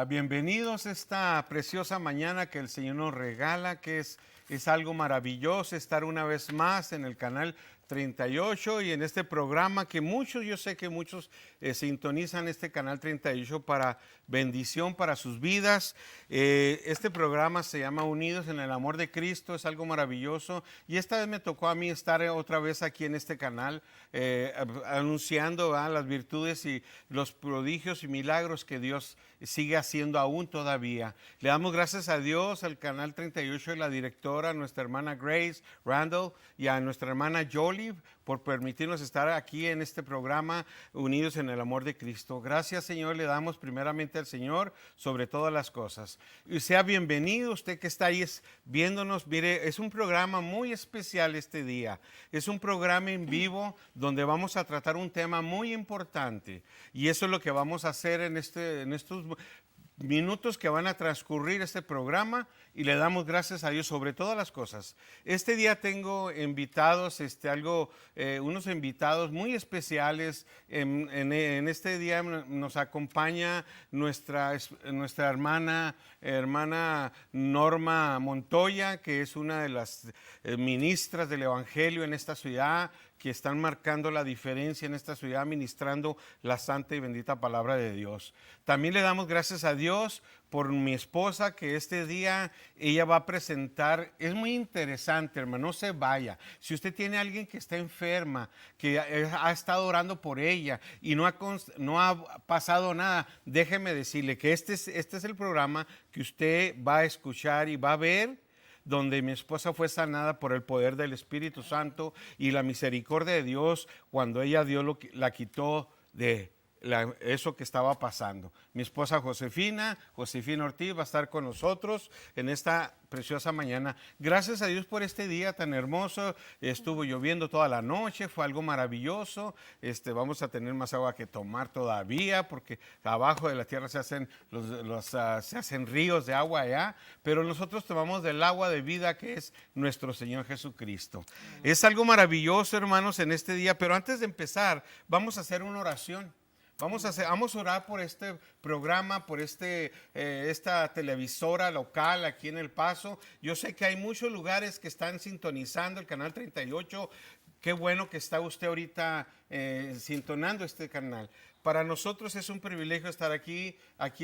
Bienvenidos a esta preciosa mañana que el Señor nos regala, que es algo maravilloso estar una vez más en el canal 38 y en este programa que muchos, yo sé que muchos sintonizan este canal 38 para bendición para sus vidas. Este programa se llama Unidos en el Amor de Cristo, es algo maravilloso y esta vez me tocó a mí estar otra vez aquí en este canal anunciando las virtudes y los prodigios y milagros que Dios sigue haciendo aún todavía. Le damos gracias a Dios, al canal 38 y la directora, nuestra hermana Grace Randall y a nuestra hermana Jolie por permitirnos estar aquí en este programa Unidos en el Amor de Cristo. Gracias, Señor, le damos primeramente al Señor sobre todas las cosas. Y sea bienvenido usted que está ahí viéndonos. Mire, es un programa muy especial este día. Es un programa en vivo donde vamos a tratar un tema muy importante. Y eso es lo que vamos a hacer en estos minutos que van a transcurrir este programa y le damos gracias a Dios sobre todas las cosas. Este día tengo invitados, unos invitados muy especiales. En este día nos acompaña nuestra hermana Norma Montoya, que es una de las ministras del Evangelio en esta ciudad, que están marcando la diferencia en esta ciudad, ministrando la santa y bendita palabra de Dios. También le damos gracias a Dios por mi esposa, que este día ella va a presentar. Es muy interesante, hermano, no se vaya. Si usted tiene a alguien que está enferma, que ha estado orando por ella y no ha pasado nada, déjeme decirle que este es el programa que usted va a escuchar y va a ver, donde mi esposa fue sanada por el poder del Espíritu Santo y la misericordia de Dios cuando ella la quitó de eso que estaba pasando. Mi esposa Josefina Ortiz va a estar con nosotros en esta preciosa mañana. Gracias a Dios por este día tan hermoso. Estuvo lloviendo toda la noche, fue algo maravilloso. Vamos a tener más agua que tomar todavía, porque abajo de la tierra se hacen ríos de agua allá, pero nosotros tomamos del agua de vida que es nuestro Señor Jesucristo. Es algo maravilloso, hermanos, en este día, pero antes de empezar, vamos a hacer una oración. Vamos a orar por este programa, por esta televisora local aquí en El Paso. Yo sé que hay muchos lugares que están sintonizando el canal 38. Qué bueno que está usted ahorita sintonando este canal. Para nosotros es un privilegio estar aquí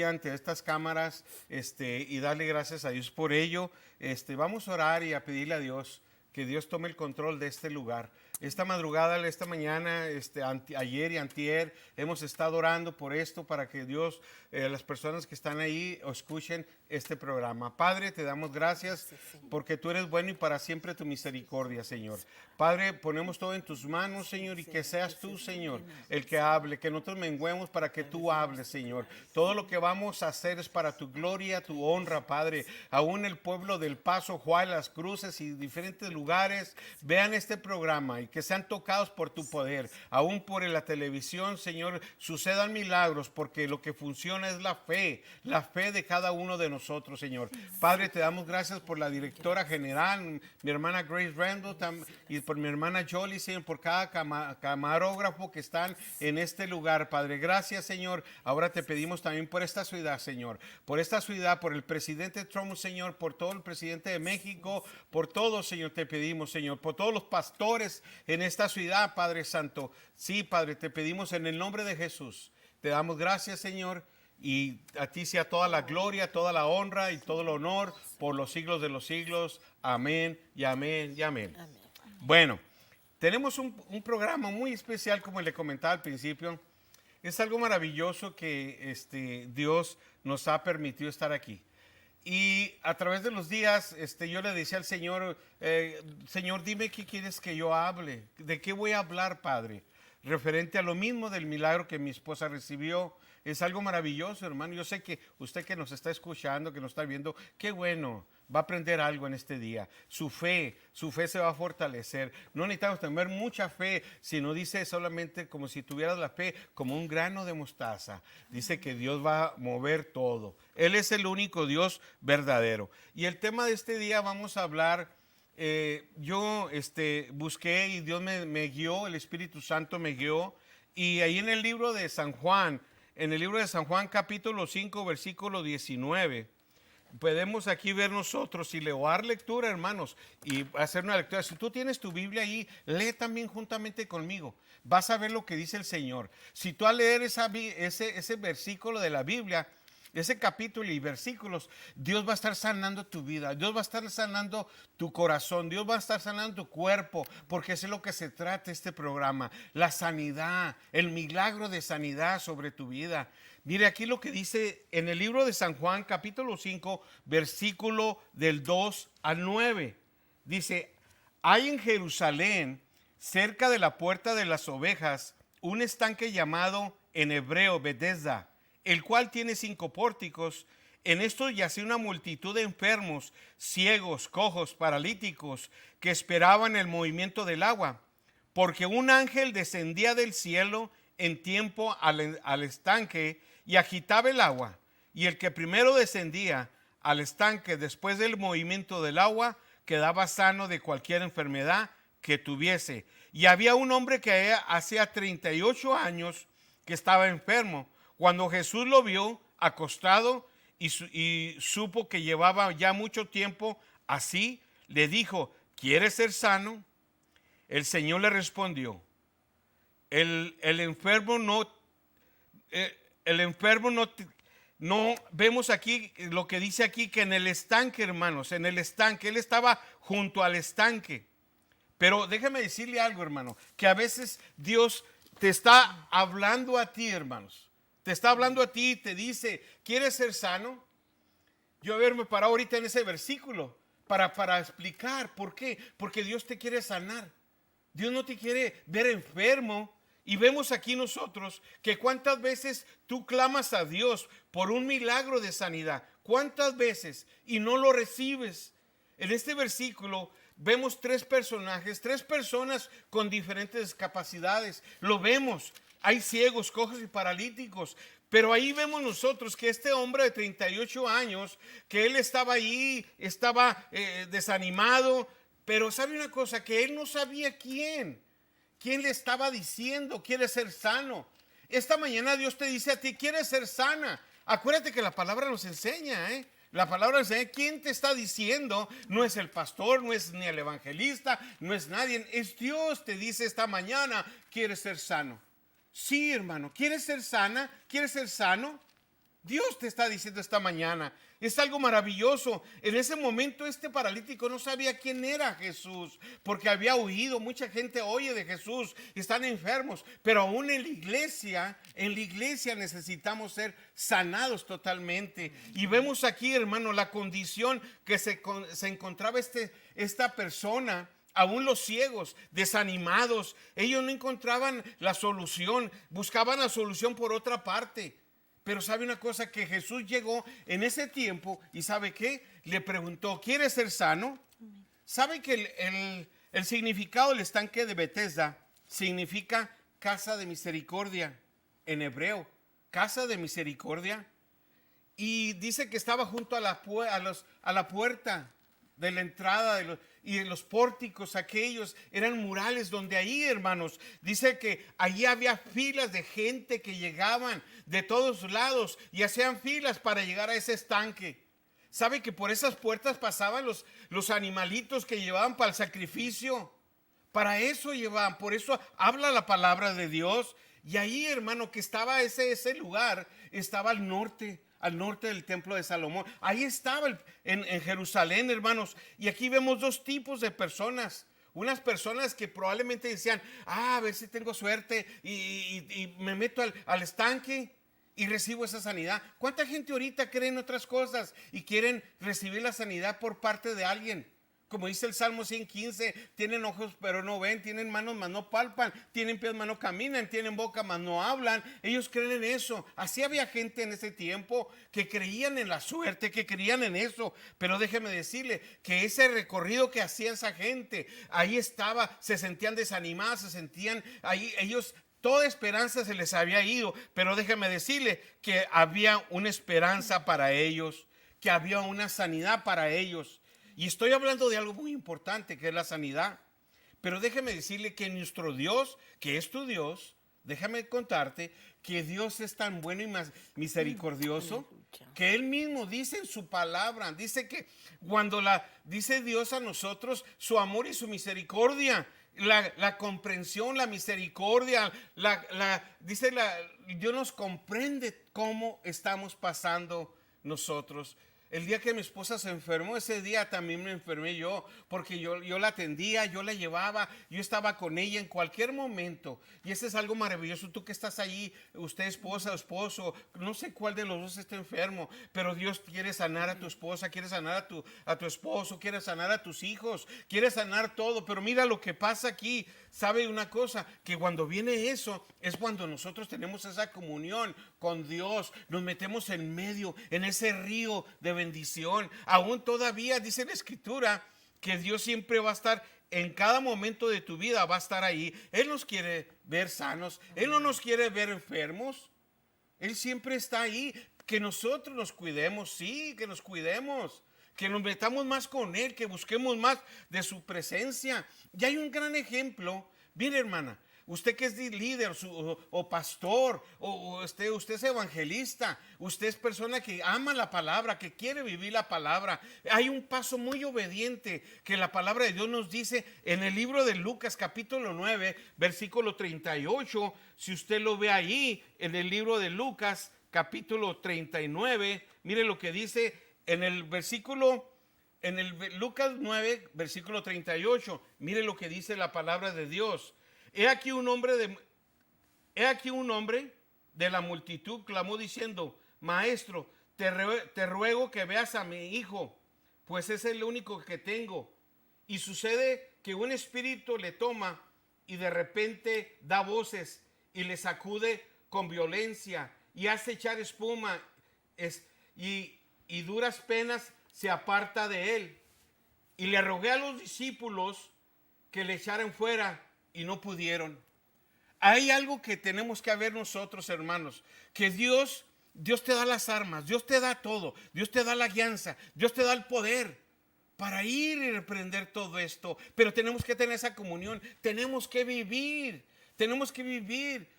ante estas cámaras y darle gracias a Dios por ello. Vamos a orar y a pedirle a Dios que Dios tome el control de este lugar. Esta madrugada, esta mañana, ayer y antier, hemos estado orando por esto para que Dios, las personas que están ahí, escuchen este programa. Padre, te damos gracias porque tú eres bueno y para siempre tu misericordia, Señor. Padre, ponemos todo en tus manos, Señor, y que seas tú, Señor, el que hable, que nosotros menguemos para que tú hables, Señor. Todo lo que vamos a hacer es para tu gloria, tu honra, Padre. Aún el pueblo del Paso, Juárez, Las Cruces y diferentes lugares vean este programa y que sean tocados por tu poder. Aún por la televisión, Señor, sucedan milagros, porque lo que funciona es la fe de cada uno de nosotros, Señor. Padre, te damos gracias por la directora general, mi hermana Grace Randall, y por mi hermana Jolie, Señor, por cada camarógrafo que están en este lugar, Padre. Gracias, Señor. Ahora te pedimos también por esta ciudad, Señor, por esta ciudad, por el presidente Trump, Señor, por todo el presidente de México, por todos, Señor, te pedimos, Señor, por todos los pastores en esta ciudad, Padre Santo. Sí, Padre, te pedimos en el nombre de Jesús. Te damos gracias, Señor, y a ti sea toda la gloria, toda la honra y todo el honor por los siglos de los siglos. Amén y amén y amén. Bueno, tenemos un programa muy especial, como le comentaba al principio. Es algo maravilloso que Dios nos ha permitido estar aquí. Y a través de los días, yo le decía al Señor, Señor, dime qué quieres que yo hable. ¿De qué voy a hablar, Padre? Referente a lo mismo del milagro que mi esposa recibió. Es algo maravilloso, hermano. Yo sé que usted que nos está escuchando, que nos está viendo, qué bueno, va a aprender algo en este día. Su fe se va a fortalecer. No necesitamos tener mucha fe, sino dice solamente como si tuvieras la fe como un grano de mostaza. Dice que Dios va a mover todo. Él es el único Dios verdadero. Y el tema de este día vamos a hablar. Yo busqué y Dios me guió, el Espíritu Santo me guió. Y ahí en el libro de San Juan, en el libro de San Juan capítulo 5 versículo 19. Podemos aquí ver nosotros y dar lectura, hermanos, y hacer una lectura. Si tú tienes tu Biblia ahí, lee también juntamente conmigo. Vas a ver lo que dice el Señor. Si tú al leer ese versículo de la Biblia, ese capítulo y versículos, Dios va a estar sanando tu vida, Dios va a estar sanando tu corazón, Dios va a estar sanando tu cuerpo, porque eso es lo que se trata este programa, la sanidad, el milagro de sanidad sobre tu vida. Mire aquí lo que dice en el libro de San Juan, capítulo 5, versículo del 2 al 9. Dice, hay en Jerusalén, cerca de la puerta de las ovejas, un estanque llamado en hebreo Betesda, el cual tiene 5 pórticos. En esto yacía una multitud de enfermos, ciegos, cojos, paralíticos, que esperaban el movimiento del agua, porque un ángel descendía del cielo en tiempo al estanque y agitaba el agua. Y el que primero descendía al estanque después del movimiento del agua quedaba sano de cualquier enfermedad que tuviese. Y había un hombre que hacía 38 años que estaba enfermo. Cuando Jesús lo vio acostado y supo que llevaba ya mucho tiempo así, le dijo, ¿quieres ser sano? El Señor le respondió, el enfermo no, vemos aquí lo que dice aquí, que en el estanque, hermanos, en el estanque, él estaba junto al estanque. Pero déjame decirle algo, hermano, que a veces Dios te está hablando a ti, hermanos. Te está hablando a ti y te dice, ¿quieres ser sano? Yo haberme parado ahorita en ese versículo para explicar por qué. Porque Dios te quiere sanar. Dios no te quiere ver enfermo. Y vemos aquí nosotros que cuántas veces tú clamas a Dios por un milagro de sanidad. ¿Cuántas veces? Y no lo recibes. En este versículo vemos 3 personajes, 3 personas con diferentes capacidades. Lo vemos. Hay ciegos, cojos y paralíticos. Pero ahí vemos nosotros que este hombre de 38 años, que él estaba ahí, estaba desanimado. Pero sabe una cosa, que él no sabía quién le estaba diciendo, quiere ser sano. Esta mañana Dios te dice a ti, ¿quieres ser sana? Acuérdate que la palabra nos enseña, La palabra nos enseña, ¿quién te está diciendo? No es el pastor, no es ni el evangelista, no es nadie. Es Dios te dice esta mañana, ¿quieres ser sano? Sí, hermano, ¿quieres ser sana? ¿Quieres ser sano? Dios te está diciendo esta mañana. Es algo maravilloso. En ese momento este paralítico no sabía quién era Jesús, porque había oído, mucha gente oye de Jesús, están enfermos, pero aún en la iglesia necesitamos ser sanados totalmente. Y vemos aquí, hermano, la condición que se encontraba esta persona. Aún los ciegos, desanimados, ellos no encontraban la solución, buscaban la solución por otra parte. Pero sabe una cosa, que Jesús llegó en ese tiempo y ¿sabe qué? Le preguntó, ¿quieres ser sano? ¿Sabe que el significado del estanque de Betesda significa casa de misericordia en hebreo? Casa de misericordia. Y dice que estaba junto a la puerta de la entrada y en los pórticos aquellos eran murales donde ahí, hermanos, dice que allí había filas de gente que llegaban de todos lados y hacían filas para llegar a ese estanque. ¿Sabe que por esas puertas pasaban los animalitos que llevaban para el sacrificio? Para eso llevaban, por eso habla la palabra de Dios. Y ahí, hermano, que estaba ese lugar, estaba al norte del templo de Salomón. Ahí estaba en Jerusalén, hermanos. Y aquí vemos 2 tipos de personas. Unas personas que probablemente decían, a ver si tengo suerte y me meto al estanque y recibo esa sanidad. ¿Cuánta gente ahorita cree en otras cosas y quieren recibir la sanidad por parte de alguien? Como dice el Salmo 115, tienen ojos pero no ven, tienen manos mas no palpan, tienen pies mas no caminan, tienen boca mas no hablan. Ellos creen en eso. Así había gente en ese tiempo que creían en la suerte, que creían en eso. Pero déjeme decirle que ese recorrido que hacía esa gente, ahí estaba, se sentían desanimados, se sentían ahí, ellos, toda esperanza se les había ido. Pero déjeme decirle que había una esperanza para ellos, que había una sanidad para ellos. Y estoy hablando de algo muy importante, que es la sanidad. Pero déjeme decirle que nuestro Dios, que es tu Dios, déjame contarte que Dios es tan bueno y misericordioso que Él mismo dice en su palabra, dice que cuando dice Dios a nosotros su amor y su misericordia, la comprensión, la misericordia, Dios nos comprende cómo estamos pasando nosotros. El día que mi esposa se enfermó, ese día también me enfermé yo, porque yo la atendía, yo la llevaba, yo estaba con ella en cualquier momento. Y eso es algo maravilloso, tú que estás allí, usted esposa o esposo, no sé cuál de los dos está enfermo, pero Dios quiere sanar a tu esposa, quiere sanar a tu esposo, quiere sanar a tus hijos, quiere sanar todo. Pero mira lo que pasa aquí. ¿Sabe una cosa? Que cuando viene eso, es cuando nosotros tenemos esa comunión con Dios, nos metemos en medio, en ese río de bendición. Aún todavía dice la Escritura que Dios siempre va a estar en cada momento de tu vida, va a estar ahí. Él nos quiere ver sanos, Él no nos quiere ver enfermos. Él siempre está ahí. Que nosotros nos cuidemos, sí, que nos cuidemos, que nos metamos más con Él, que busquemos más de su presencia. Y hay un gran ejemplo. Mire, hermana, usted que es líder o pastor, o usted es evangelista, usted es persona que ama la palabra, que quiere vivir la palabra. Hay un paso muy obediente que la palabra de Dios nos dice en el libro de Lucas capítulo 9, versículo 38. Si usted lo ve ahí, en el libro de Lucas capítulo 39, mire lo que dice en el Lucas 9, versículo 38, mire lo que dice la palabra de Dios. He aquí un hombre de la multitud clamó diciendo: Maestro, te ruego que veas a mi hijo, pues es el único que tengo. Y sucede que un espíritu le toma y de repente da voces y le sacude con violencia y hace echar espuma y duras penas se aparta de él. Y le rogué a los discípulos que le echaran fuera y no pudieron. Hay algo que tenemos que ver nosotros, hermanos, que Dios te da las armas, Dios te da todo, Dios te da la guianza, Dios te da el poder para ir y reprender todo esto. Pero tenemos que tener esa comunión, tenemos que vivir.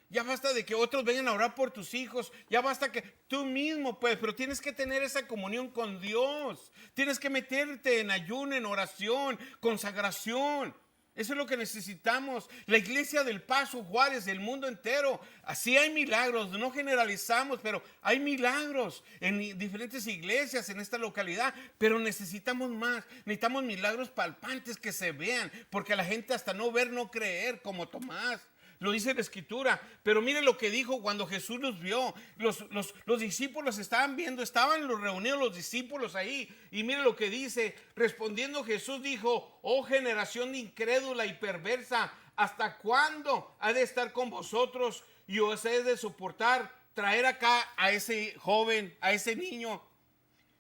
Ya basta de que otros vengan a orar por tus hijos. Ya basta que tú mismo puedes, pero tienes que tener esa comunión con Dios. Tienes que meterte en ayuno, en oración, consagración. Eso es lo que necesitamos. La iglesia del Paso, Juárez, del mundo entero. Así hay milagros, no generalizamos, pero hay milagros en diferentes iglesias en esta localidad. Pero necesitamos más, necesitamos milagros palpantes que se vean, porque la gente hasta no ver, no creer, como Tomás. Lo dice la Escritura. Pero mire lo que dijo cuando Jesús los vio. Los discípulos estaban viendo, estaban reunidos los discípulos ahí. Y mire lo que dice. Respondiendo Jesús dijo: oh generación incrédula y perversa, ¿hasta cuándo ha de estar con vosotros y os he de soportar? Traer acá a ese joven, a ese niño.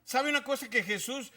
¿Sabe una cosa que Jesús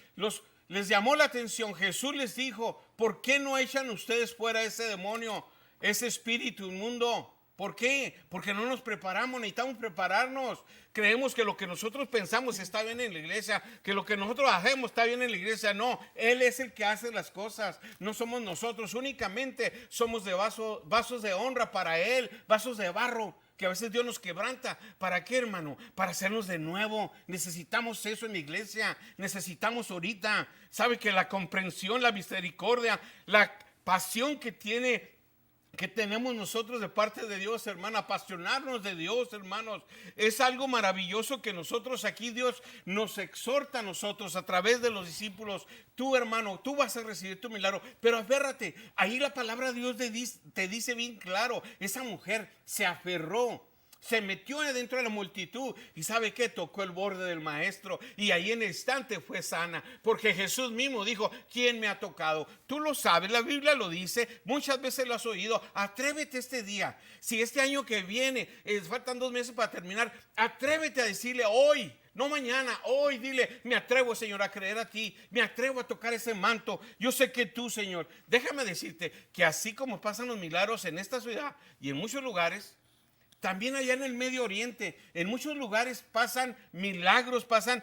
les llamó la atención? Jesús les dijo: ¿por qué no echan ustedes fuera ese demonio, ese espíritu inmundo? ¿Por qué? Porque no nos preparamos, necesitamos prepararnos. Creemos que lo que nosotros pensamos está bien en la iglesia, que lo que nosotros hacemos está bien en la iglesia. No, Él es el que hace las cosas, no somos nosotros. Únicamente somos de vasos de honra para Él, vasos de barro, que a veces Dios nos quebranta. ¿Para qué, hermano? Para hacernos de nuevo. Necesitamos eso en la iglesia, necesitamos ahorita. ¿Sabe que la comprensión, la misericordia, la pasión que tenemos nosotros de parte de Dios, hermano, apasionarnos de Dios, hermanos, es algo maravilloso que nosotros aquí, Dios nos exhorta a nosotros a través de los discípulos? Tú, hermano, tú vas a recibir tu milagro, pero aférrate. Ahí la palabra de Dios te dice bien claro: esa mujer se aferró, se metió dentro de la multitud y ¿sabe qué? Tocó el borde del maestro y ahí en el instante fue sana, porque Jesús mismo dijo: ¿quién me ha tocado? Tú lo sabes, la Biblia lo dice, muchas veces lo has oído. Atrévete este día. Si este año que viene, faltan 2 meses para terminar, atrévete a decirle hoy, no mañana, hoy dile: me atrevo, Señor, a creer a ti, me atrevo a tocar ese manto. Yo sé que tú, Señor, déjame decirte que así como pasan los milagros en esta ciudad y en muchos lugares, también allá en el Medio Oriente, en muchos lugares pasan milagros, pasan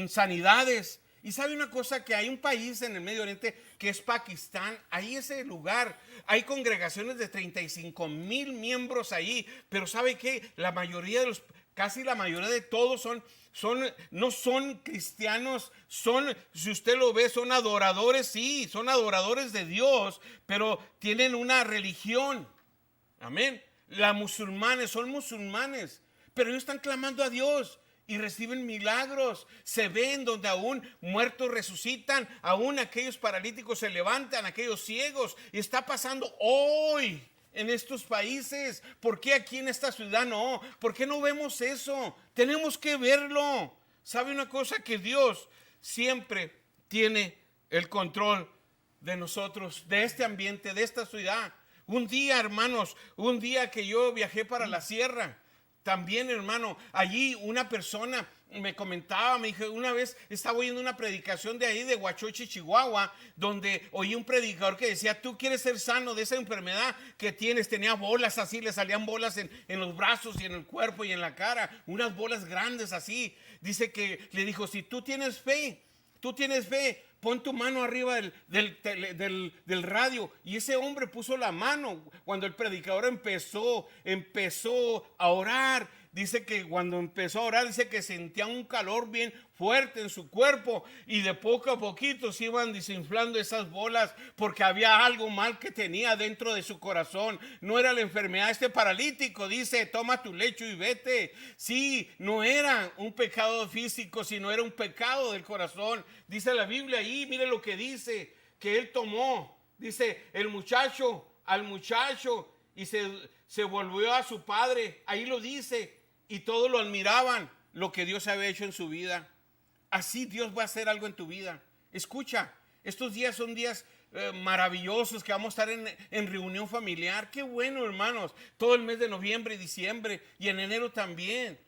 sanidades. Y sabe una cosa, que hay un país en el Medio Oriente que es Pakistán. Ahí ese lugar, hay congregaciones de 35,000 miembros ahí. Pero ¿sabe qué? La mayoría de los, casi la mayoría de todos no son cristianos, si usted lo ve, son adoradores, sí, son adoradores de Dios, pero tienen una religión. Amén. Son musulmanes, pero ellos están clamando a Dios y reciben milagros. Se ven donde aún muertos resucitan, aún aquellos paralíticos se levantan, aquellos ciegos. Y está pasando hoy en estos países. ¿Por qué aquí en esta ciudad no? ¿Por qué no vemos eso? Tenemos que verlo. ¿Sabe una cosa? Que Dios siempre tiene el control de nosotros, de este ambiente, de esta ciudad. Un día, hermanos, un día que yo viajé para la sierra, también, hermano, allí una persona me comentaba, me dijo, una vez estaba oyendo una predicación de ahí de Huachochi, Chihuahua, donde oí un predicador que decía, tú quieres ser sano de esa enfermedad que tienes. Tenía bolas así, le salían bolas en los brazos y en el cuerpo y en la cara, unas bolas grandes así. Dice que le dijo, si tú tienes fe, pon tu mano arriba del radio. Y ese hombre puso la mano cuando el predicador empezó a orar. Dice que cuando empezó a orar, dice que sentía un calor bien fuerte en su cuerpo, y de poco a poquito se iban desinflando esas bolas, porque había algo mal que tenía dentro de su corazón. No era la enfermedad. Este paralítico dice, toma tu lecho y vete. Sí, no era un pecado físico, sino era un pecado del corazón. Dice la Biblia ahí, mire lo que dice, que él tomó, dice, al muchacho, y se volvió a su padre. Ahí lo dice, y todos lo admiraban, lo que Dios había hecho en su vida. Así Dios va a hacer algo en tu vida. Escucha, estos días son días maravillosos, que vamos a estar en reunión familiar. Qué bueno, hermanos, todo el mes de noviembre y diciembre, y en enero también.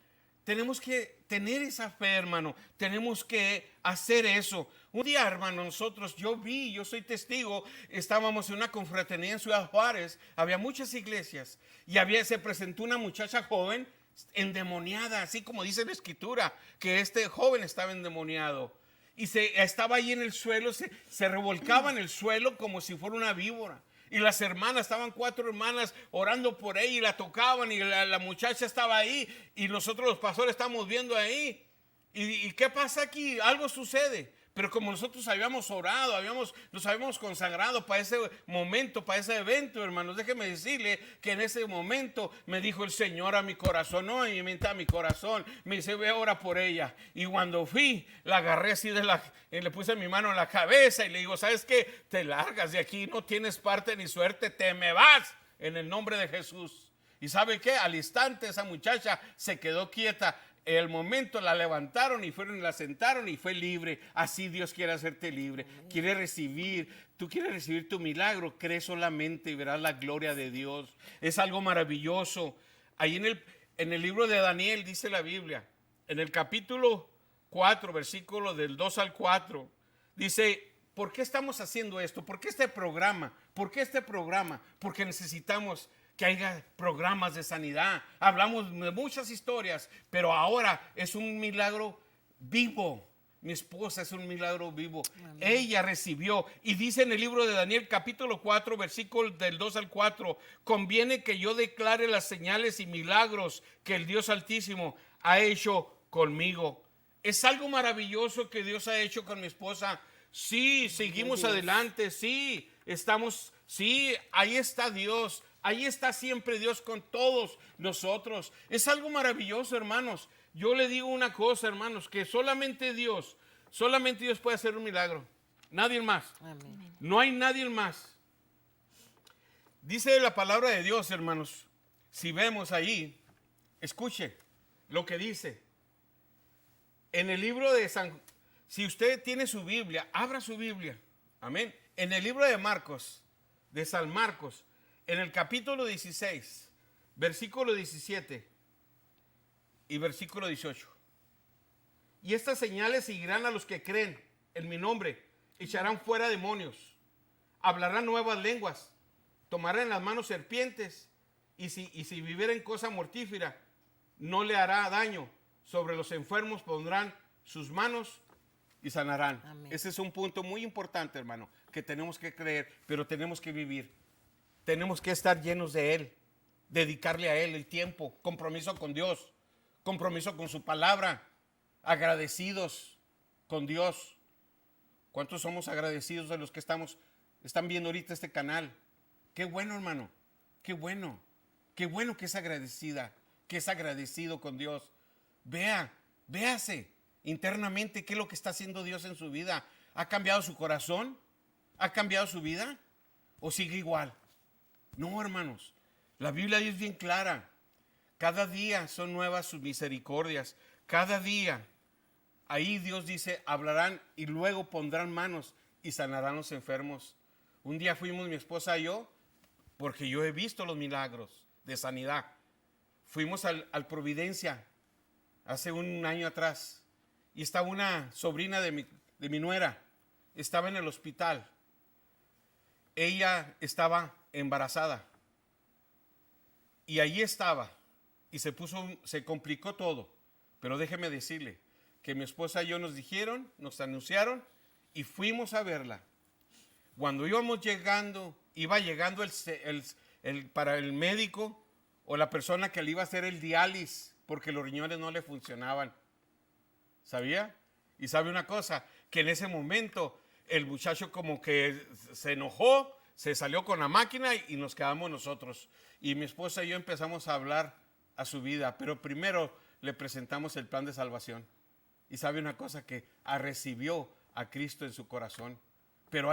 Tenemos que tener esa fe, hermano. Tenemos que hacer eso. Un día, hermano, yo soy testigo, estábamos en una confraternidad en Ciudad Juárez, había muchas iglesias, y se presentó una muchacha joven endemoniada, así como dice la escritura, que este joven estaba endemoniado. Y estaba ahí en el suelo, se revolcaba en el suelo como si fuera una víbora. Y las hermanas, estaban 4 hermanas orando por ella, y la tocaban, y la muchacha estaba ahí, y nosotros los pastores estamos viendo ahí. ¿Y qué pasa aquí? Algo sucede. Pero como nosotros habíamos orado, nos habíamos consagrado para ese momento, para ese evento, hermanos, déjeme decirle que en ese momento me dijo el Señor a mi corazón, no, y me a mi corazón, me dice, ve, ora por ella. Y cuando fui, la agarré así le puse mi mano en la cabeza y le digo, ¿sabes qué? Te largas de aquí, no tienes parte ni suerte, te me vas en el nombre de Jesús. ¿Y sabe qué? Al instante esa muchacha se quedó quieta. El momento la levantaron y fueron y la sentaron y fue libre. Así Dios quiere hacerte libre. Tú quieres recibir tu milagro, cree solamente y verás la gloria de Dios. Es algo maravilloso. Ahí en el libro de Daniel dice la Biblia, en el capítulo 4, versículo del 2 al 4, dice, ¿por qué estamos haciendo esto? ¿Por qué este programa? Porque necesitamos que haya programas de sanidad. Hablamos de muchas historias, pero ahora es un milagro vivo. Mi esposa es un milagro vivo. Amén. Ella recibió, y dice en el libro de Daniel capítulo 4, versículo del 2 al 4, conviene que yo declare las señales y milagros que el Dios Altísimo ha hecho conmigo. Es algo maravilloso que Dios ha hecho con mi esposa. Sí, seguimos adelante, sí, ahí está Dios. Ahí está siempre Dios con todos nosotros. Es algo maravilloso, hermanos. Yo le digo una cosa, hermanos, que solamente Dios puede hacer un milagro. Nadie más. Amén. No hay nadie más. Dice la palabra de Dios, hermanos. Si vemos ahí, escuche lo que dice. En el libro de si usted tiene su Biblia, abra su Biblia. Amén. En el libro de Marcos, de San Marcos, en el capítulo 16, versículo 17 y versículo 18. Y estas señales seguirán a los que creen en mi nombre. Echarán fuera demonios, hablarán nuevas lenguas, tomarán en las manos serpientes, y si vivieren cosa mortífera, no le hará daño. Sobre los enfermos pondrán sus manos y sanarán. Amén. Ese es un punto muy importante, hermano, que tenemos que creer, pero tenemos que vivir. Tenemos que estar llenos de Él, dedicarle a Él el tiempo, compromiso con Dios, compromiso con su palabra, agradecidos con Dios. ¿Cuántos somos agradecidos de los que están viendo ahorita este canal? Qué bueno, hermano, qué bueno que es agradecida, que es agradecido con Dios. Véase internamente qué es lo que está haciendo Dios en su vida. ¿Ha cambiado su corazón? ¿Ha cambiado su vida? ¿O sigue igual? No, hermanos, la Biblia es bien clara. Cada día son nuevas sus misericordias. Cada día. Ahí Dios dice, hablarán y luego pondrán manos y sanarán los enfermos. Un día fuimos mi esposa y yo, porque yo he visto los milagros de sanidad. Fuimos al Providencia hace un año atrás y estaba una sobrina de mi nuera, estaba en el hospital. Ella estaba embarazada y allí estaba y se complicó todo. Pero déjeme decirle que mi esposa y yo nos anunciaron y fuimos a verla. Cuando iba llegando para el médico o la persona que le iba a hacer el diálisis porque los riñones no le funcionaban. ¿Sabía? Y sabe una cosa, que en ese momento el muchacho como que se enojó, se salió con la máquina y nos quedamos nosotros. Y mi esposa y yo empezamos a hablar a su vida, pero primero le presentamos el plan de salvación. Y sabe una cosa, que recibió a Cristo en su corazón. Pero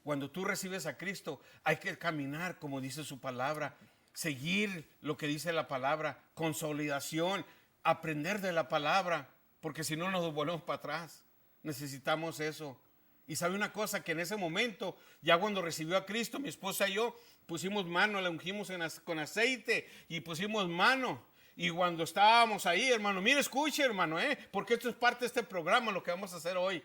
cuando tú recibes a Cristo, hay que caminar como dice su palabra, seguir lo que dice la palabra, consolidación, aprender de la palabra, porque si no nos volvemos para atrás. Necesitamos eso. Y sabe una cosa, que en ese momento, ya cuando recibió a Cristo, mi esposa y yo pusimos mano, la ungimos con aceite y pusimos mano. Y cuando estábamos ahí, hermano, mire, escuche, hermano, porque esto es parte de este programa, lo que vamos a hacer hoy.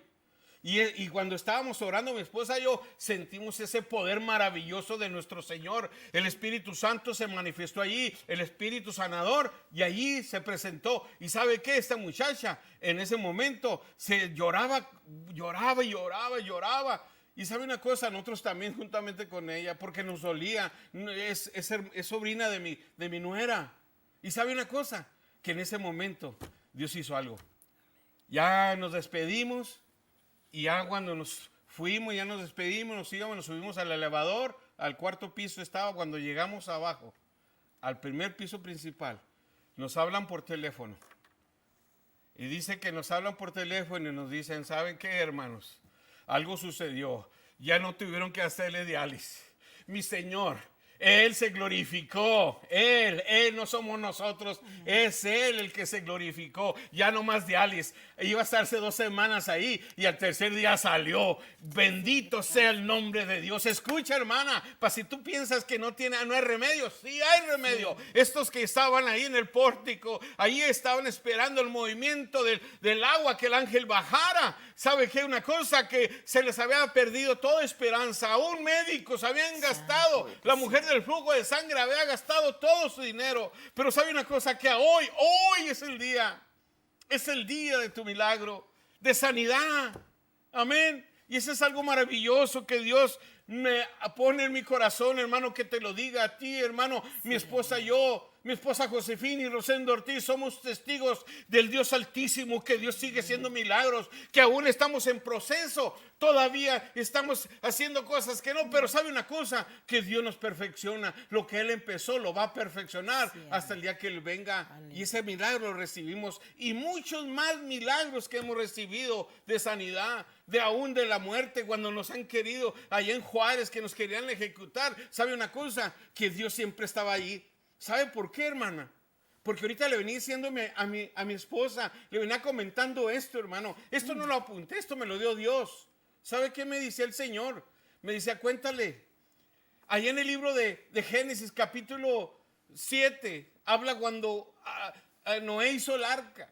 Y cuando estábamos orando, mi esposa y yo sentimos ese poder maravilloso de nuestro Señor. El Espíritu Santo se manifestó allí, el Espíritu sanador, y allí se presentó. ¿Y sabe qué? Esta muchacha en ese momento se lloraba. Y sabe una cosa, nosotros también juntamente con ella, porque nos dolía, es sobrina de mi nuera. Y sabe una cosa, que en ese momento Dios hizo algo. Ya nos despedimos. Y ya cuando nos fuimos, ya nos despedimos, nos subimos al elevador, al cuarto piso estaba. Cuando llegamos abajo, al primer piso principal, nos hablan por teléfono. Y dice que nos hablan por teléfono y nos dicen, ¿saben qué, hermanos? Algo sucedió, ya no tuvieron que hacerle diálisis. Mi Señor, Él se glorificó, Él no somos nosotros, es Él el que se glorificó. Ya no más diálisis, iba a estarse 2 semanas ahí y al tercer día salió. Bendito sea el nombre de Dios. Escucha, hermana, para si tú piensas que no hay remedio, sí hay remedio. Estos que estaban ahí en el pórtico, ahí estaban esperando el movimiento del agua, que el ángel bajara. ¿Sabe qué? Una cosa, que se les había perdido toda esperanza. Aún médicos habían gastado. La mujer del flujo de sangre había gastado todo su dinero. Pero sabe una cosa, que hoy es el día. Es el día de tu milagro, de sanidad. Amén. Y eso es algo maravilloso que Dios me pone en mi corazón, hermano, que te lo diga a ti, hermano. Mi esposa y yo, mi esposa Josefina y Rosendo Ortiz, somos testigos del Dios Altísimo, que Dios sigue haciendo milagros, que aún estamos en proceso, todavía estamos haciendo cosas que no, pero sabe una cosa, que Dios nos perfecciona. Lo que Él empezó lo va a perfeccionar hasta el día que Él venga. Amén. Y ese milagro lo recibimos, y muchos más milagros que hemos recibido de sanidad, de aún de la muerte, cuando nos han querido allá en Juárez, que nos querían ejecutar. ¿Sabe una cosa? Que Dios siempre estaba ahí. ¿Sabe por qué, hermana? Porque ahorita le venía diciéndome a mi esposa, le venía comentando esto, hermano. Esto no lo apunté, esto me lo dio Dios. ¿Sabe qué me decía el Señor? Me decía, cuéntale. Allá en el libro de Génesis, capítulo 7, habla cuando Noé hizo el arca.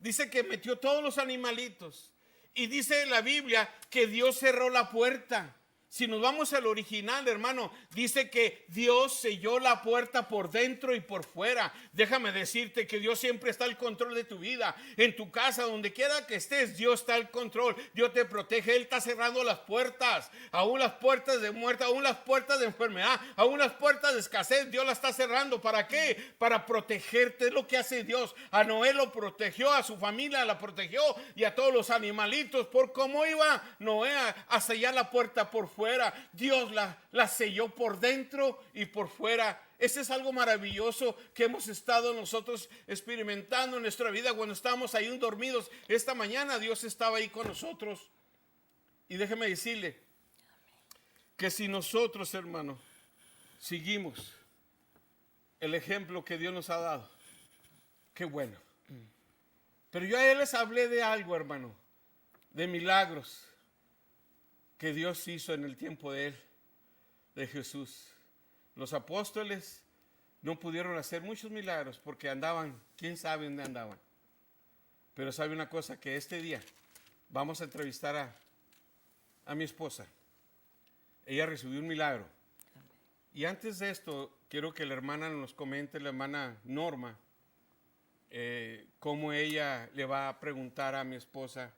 Dice que metió todos los animalitos. Y dice la Biblia que Dios cerró la puerta. Si nos vamos al original, hermano, dice que Dios selló la puerta por dentro y por fuera. Déjame decirte que Dios siempre está al control de tu vida. En tu casa, donde quiera que estés, Dios está al control. Dios te protege. Él está cerrando las puertas. Aún las puertas de muerte, aún las puertas de enfermedad, aún las puertas de escasez. Dios las está cerrando. ¿Para qué? Para protegerte. Es lo que hace Dios. A Noé lo protegió, a su familia la protegió y a todos los animalitos. Por cómo iba Noé a sellar la puerta por fuera. Dios la selló por dentro y por fuera. Ese es algo maravilloso que hemos estado nosotros experimentando en nuestra vida cuando estábamos ahí dormidos. Esta mañana Dios estaba ahí con nosotros. Y déjeme decirle que si nosotros, hermano, seguimos el ejemplo que Dios nos ha dado, qué bueno. Pero yo ayer les hablé de algo, hermano, de milagros que Dios hizo en el tiempo de él, de Jesús. Los apóstoles no pudieron hacer muchos milagros porque andaban, quién sabe dónde andaban. Pero sabe una cosa, que este día vamos a entrevistar a mi esposa. Ella recibió un milagro. Y antes de esto, quiero que la hermana nos comente, la hermana Norma, cómo ella le va a preguntar a mi esposa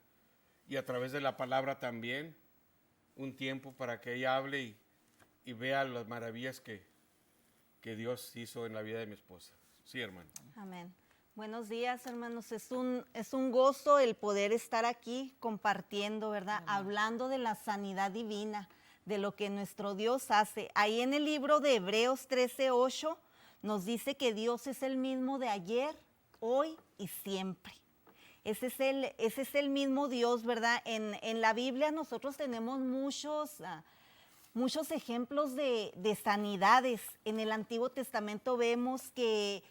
y a través de la palabra también, un tiempo para que ella hable y vea las maravillas que Dios hizo en la vida de mi esposa. Sí, hermano. Amén. Buenos días, hermanos. Es un gozo el poder estar aquí compartiendo, ¿verdad? Amén. Hablando de la sanidad divina, de lo que nuestro Dios hace. Ahí en el libro de Hebreos 13:8 nos dice que Dios es el mismo de ayer, hoy y siempre. Ese es el mismo Dios, ¿verdad? En la Biblia nosotros tenemos muchos ejemplos de sanidades. En el Antiguo Testamento vemos que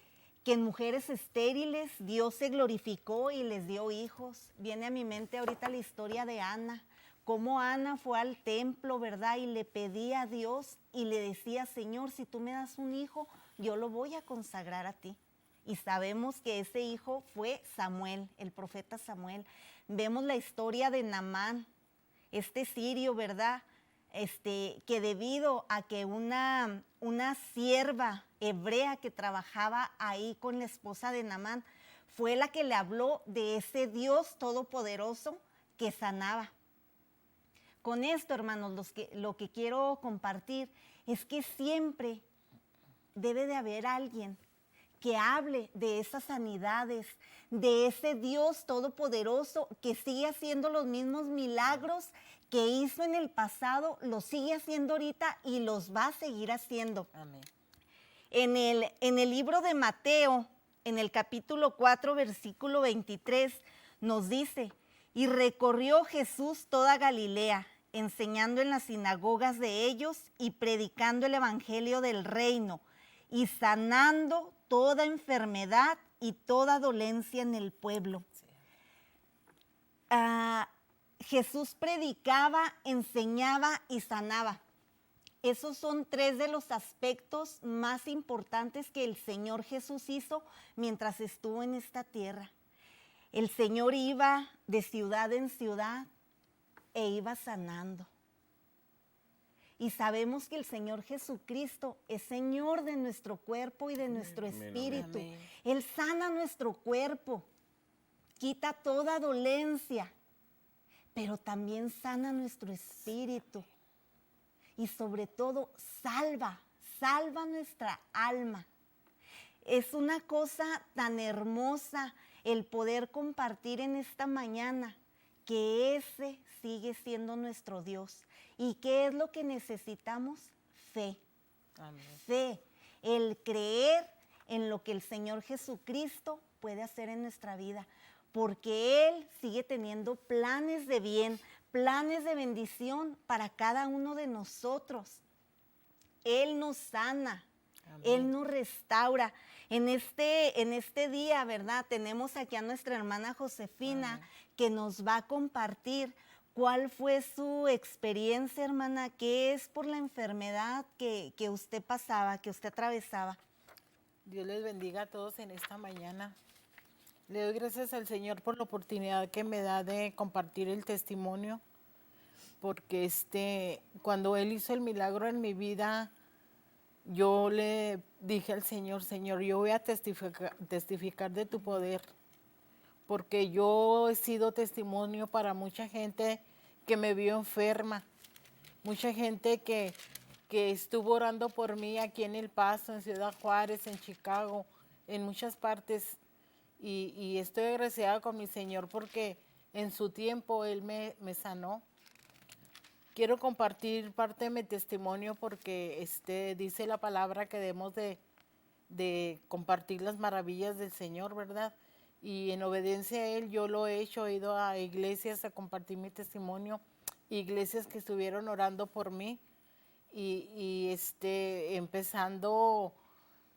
en mujeres estériles Dios se glorificó y les dio hijos. Viene a mi mente ahorita la historia de Ana, cómo Ana fue al templo, ¿verdad? Y le pedía a Dios y le decía, Señor, si tú me das un hijo, yo lo voy a consagrar a ti. Y sabemos que ese hijo fue Samuel, el profeta Samuel. Vemos la historia de Naamán, este sirio, ¿verdad? Que debido a que una sierva hebrea que trabajaba ahí con la esposa de Naamán fue la que le habló de ese Dios todopoderoso que sanaba. Con esto, hermanos, lo que quiero compartir es que siempre debe de haber alguien que hable de esas sanidades, de ese Dios todopoderoso que sigue haciendo los mismos milagros que hizo en el pasado, los sigue haciendo ahorita y los va a seguir haciendo. Amén. En el libro de Mateo, en el capítulo 4, versículo 23, nos dice, y recorrió Jesús toda Galilea, enseñando en las sinagogas de ellos y predicando el evangelio del reino y sanando toda enfermedad y toda dolencia en el pueblo. Sí. Jesús predicaba, enseñaba y sanaba. Esos son tres de los aspectos más importantes que el Señor Jesús hizo mientras estuvo en esta tierra. El Señor iba de ciudad en ciudad e iba sanando. Y sabemos que el Señor Jesucristo es Señor de nuestro cuerpo y de nuestro espíritu. Amén. Él sana nuestro cuerpo, quita toda dolencia, pero también sana nuestro espíritu. Y sobre todo, salva nuestra alma. Es una cosa tan hermosa el poder compartir en esta mañana que ese sigue siendo nuestro Dios. ¿Y qué es lo que necesitamos? Fe. Amén. Fe, el creer en lo que el Señor Jesucristo puede hacer en nuestra vida, porque Él sigue teniendo planes de bien, planes de bendición para cada uno de nosotros. Él nos sana. Amén. Él nos restaura. En este día, ¿verdad? Tenemos aquí a nuestra hermana Josefina. Amén. Que nos va a compartir cuál fue su experiencia, hermana, qué es por la enfermedad que usted pasaba, que usted atravesaba. Dios les bendiga a todos en esta mañana. Le doy gracias al Señor por la oportunidad que me da de compartir el testimonio, porque cuando Él hizo el milagro en mi vida, yo le dije al Señor, Señor, yo voy a testificar de tu poder, porque yo he sido testimonio para mucha gente que me vio enferma, mucha gente que estuvo orando por mí aquí en El Paso, en Ciudad Juárez, en Chicago, en muchas partes. Y estoy agradecida con mi Señor porque en su tiempo Él me sanó. Quiero compartir parte de mi testimonio porque dice la palabra que debemos de compartir las maravillas del Señor, ¿verdad? Y en obediencia a Él yo lo he hecho, he ido a iglesias a compartir mi testimonio, iglesias que estuvieron orando por mí y empezando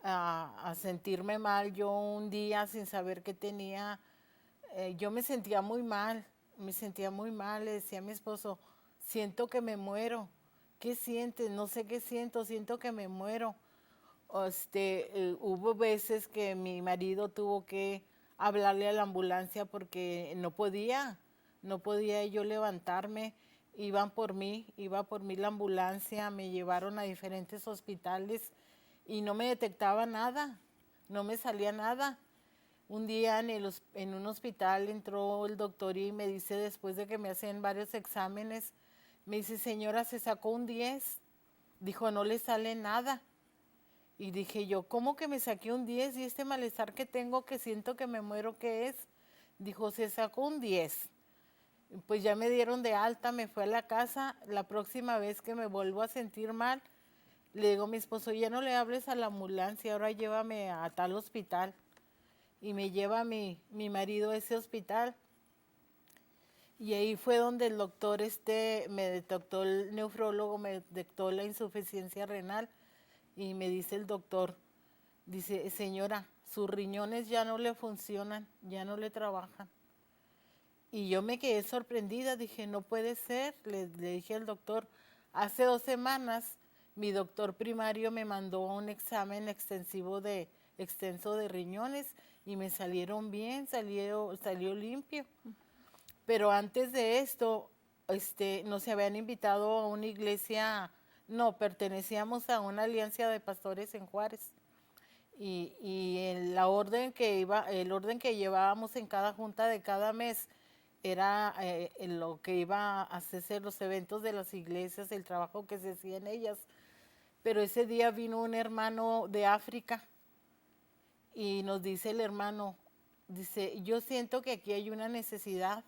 a sentirme mal, yo un día sin saber qué tenía, yo me sentía muy mal, le decía a mi esposo, siento que me muero. ¿Qué sientes? No sé qué siento que me muero. Hubo veces que mi marido tuvo que hablarle a la ambulancia porque no podía yo levantarme. Iba por mí la ambulancia, me llevaron a diferentes hospitales y no me detectaba nada, no me salía nada. Un día en un hospital entró el doctor y me dice, después de que me hacen varios exámenes, me dice, señora, se sacó un 10. Dijo, no le sale nada. Y dije yo, ¿cómo que me saqué un 10? Y este malestar que tengo, que siento que me muero, ¿qué es? Dijo, se sacó un 10. Pues ya me dieron de alta, me fui a la casa. La próxima vez que me vuelvo a sentir mal, le digo a mi esposo, ya no le hables a la ambulancia, ahora llévame a tal hospital. Y me lleva mi marido a ese hospital. Y ahí fue donde el doctor me detectó, el nefrólogo me detectó la insuficiencia renal y me dice el doctor, dice, señora, sus riñones ya no le funcionan, ya no le trabajan. Y yo me quedé sorprendida, dije, no puede ser, le dije al doctor, hace 2 semanas mi doctor primario me mandó un examen extenso de riñones y me salieron bien, salió limpio. Pero antes de esto, nos habían invitado a una iglesia, no, pertenecíamos a una alianza de pastores en Juárez. Y el orden que llevábamos en cada junta de cada mes era en lo que iba a hacerse los eventos de las iglesias, el trabajo que se hacía en ellas. Pero ese día vino un hermano de África y nos dice el hermano, dice, yo siento que aquí hay una necesidad.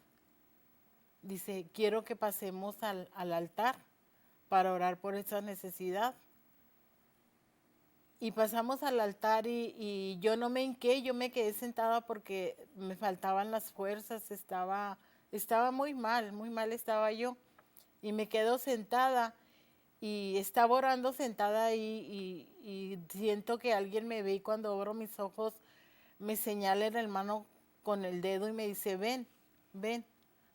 Dice, quiero que pasemos al altar para orar por esa necesidad. Y pasamos al altar y yo no me hinqué, yo me quedé sentada porque me faltaban las fuerzas, estaba muy mal estaba yo. Y me quedo sentada y estaba orando sentada ahí y siento que alguien me ve y cuando abro mis ojos me señala el hermano con el dedo y me dice, ven,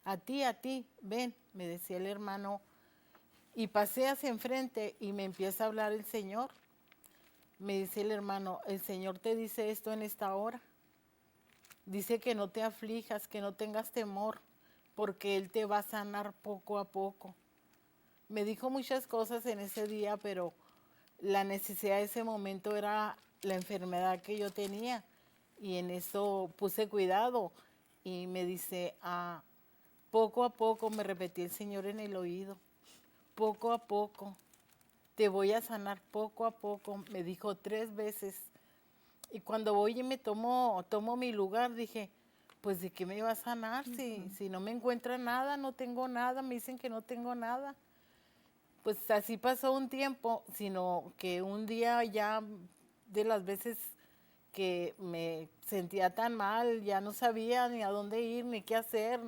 a ti, ven, me decía el hermano. Y pasé hacia enfrente y me empieza a hablar el Señor. Me dice el hermano, el Señor te dice esto en esta hora. Dice que no te aflijas, que no tengas temor, porque Él te va a sanar poco a poco. Me dijo muchas cosas en ese día, pero la necesidad de ese momento era la enfermedad que yo tenía. Y en eso puse cuidado. Y me dice, poco a poco, me repetí el Señor en el oído, poco a poco, te voy a sanar poco a poco, me dijo 3 veces. Y cuando voy y me tomo mi lugar, dije, pues ¿de qué me va a sanar? Si no me encuentra nada, no tengo nada, me dicen que no tengo nada. Pues así pasó un tiempo, sino que un día ya de las veces que me sentía tan mal, ya no sabía ni a dónde ir, ni qué hacer,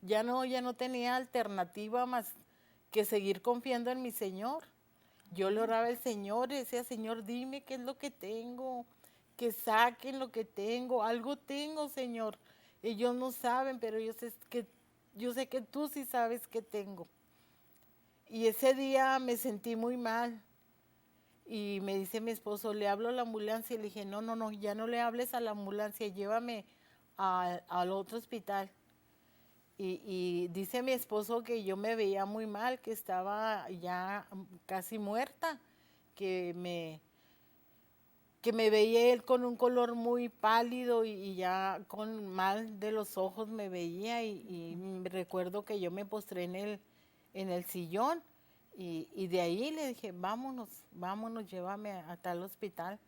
ya no tenía alternativa más que seguir confiando en mi Señor. Yo le oraba al Señor y decía, Señor, dime qué es lo que tengo, que saquen lo que tengo, algo tengo, Señor. Ellos no saben, pero yo sé que tú sí sabes qué tengo. Y ese día me sentí muy mal. Y me dice mi esposo, ¿le hablo a la ambulancia? Y le dije, no, ya no le hables a la ambulancia, llévame al otro hospital. Y dice mi esposo que yo me veía muy mal, que estaba ya casi muerta, que me veía él con un color muy pálido y ya con mal de los ojos me veía y recuerdo que yo me postré en el sillón y de ahí le dije, vámonos, llévame a tal hospital.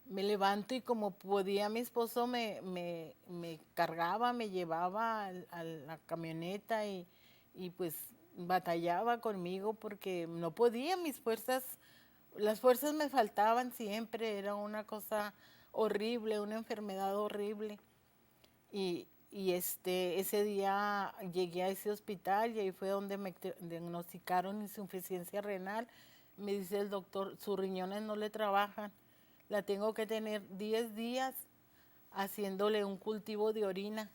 Me levanto y como podía mi esposo me cargaba, me llevaba a la camioneta y pues batallaba conmigo porque no podía, las fuerzas me faltaban siempre, era una cosa horrible, una enfermedad horrible. Ese día llegué a ese hospital y ahí fue donde me diagnosticaron insuficiencia renal. Me dice el doctor, sus riñones no le trabajan, la tengo que tener 10 días haciéndole un cultivo de orina.